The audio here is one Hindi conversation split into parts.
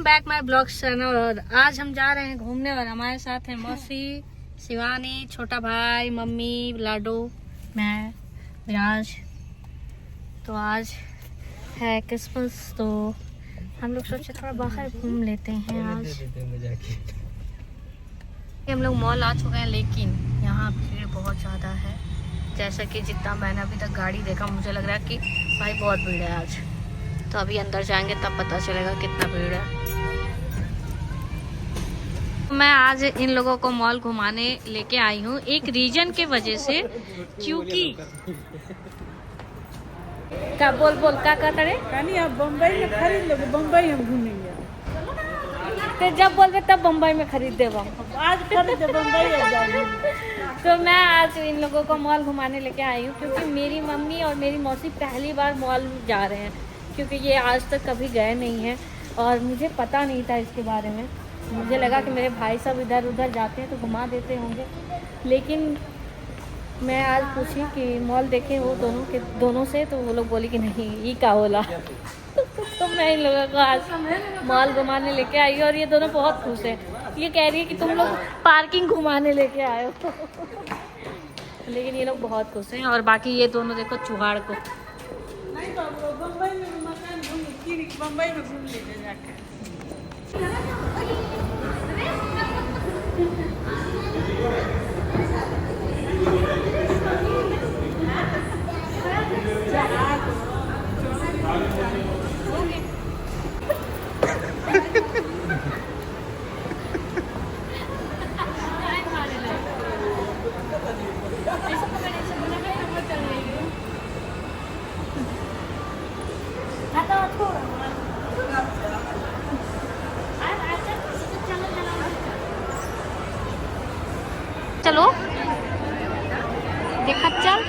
Back my blog channel. और आज हम जा रहे हैं घूमने और हमारे साथ हैं मौसी, शिवानी, छोटा भाई, मम्मी, लाडो, मैं, विराज। तो आज है क्रिसमस, तो हम लोग सोचे थोड़ा बाहर घूम लेते हैं आज। हम लोग मॉल आ चुके हैं, लेकिन यहाँ भीड़ बहुत ज़्यादा है। जैसा कि जितना मैंने अभी तक गाड़ी देखा, मुझे लग रहा है कि भाई बहुत भीड़ है आज। तो अभी अंदर जाएंगे तब पता चलेगा कितना भीड़ है। मैं आज इन लोगों को मॉल घुमाने लेके आई हूँ एक रीजन के वजह से, क्योंकि क्या बोल क्या कहते हैं, आप बम्बई में खरीद लोगे, बम्बई हम घूमेंगे। तो जब बोल तब बम्बई में खरीद देगा। आज खरीदे बम्बई। तो मैं आज इन लोगों को मॉल घुमाने लेके आई हूँ, क्योंकि मेरी मम्मी और मेरी मौसी पहली बार मॉल जा रहे हैं, क्योंकि ये आज तक कभी गए नहीं हैं और मुझे पता नहीं था इसके बारे में। मुझे लगा कि मेरे भाई सब इधर उधर जाते हैं तो घुमा देते होंगे, लेकिन मैं आज पूछी कि मॉल देखे वो दोनों से, तो वो लोग बोली कि नहीं ये का बोला। तो मैं इन लोगों को आज मॉल घुमाने लेके आई और ये दोनों बहुत खुश हैं। ये कह रही है कि तुम लोग पार्किंग घुमाने लेके आए हो। लेकिन ये लोग बहुत खुश हैं। और बाकी ये दोनों देखो चुहाड़ को। बम्बई में घूम लेते जाकर। चलो देखा चल।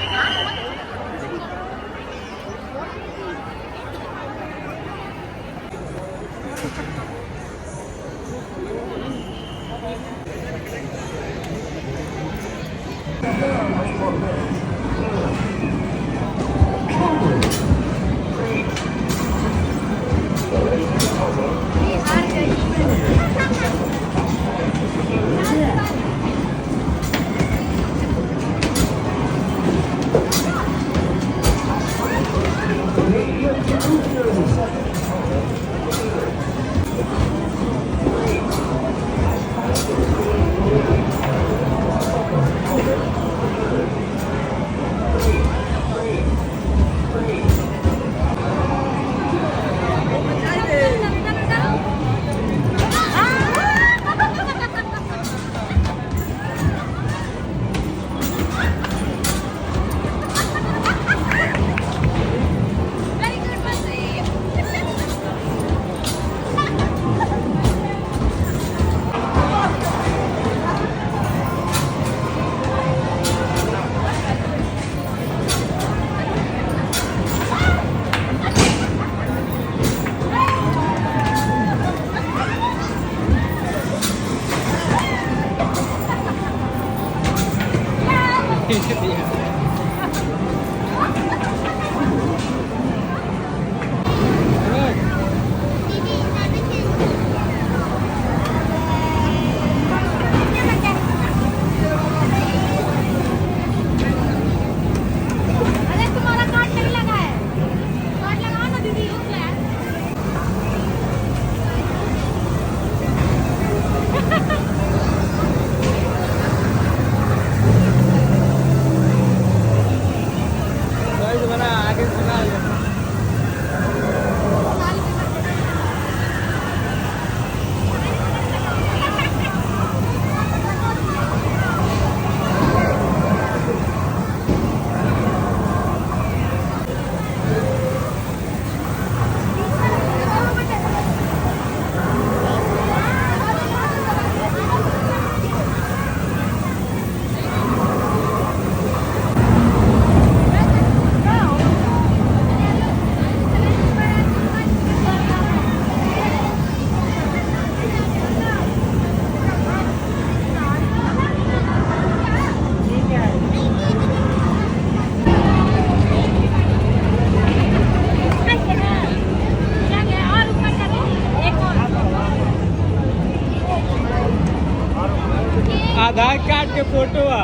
ये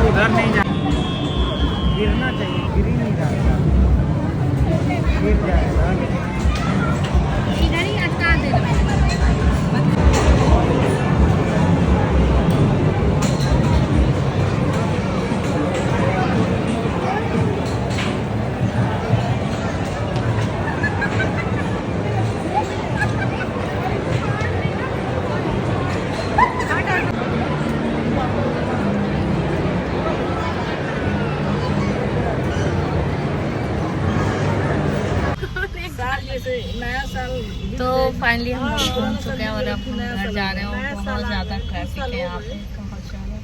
उधर नहीं जा, गिरना चाहिए, गिर ही नहीं जाता, गिर जाएगा। इधर ही अटका देना। साल जैसे नया साल तो फाइनली हम लोग पहुंच चुके हैं और अब हम घर जा रहे हैं और बहुत ज़्यादा ट्रैफिक है यहाँ पे। कहाँ जा रहे हैं?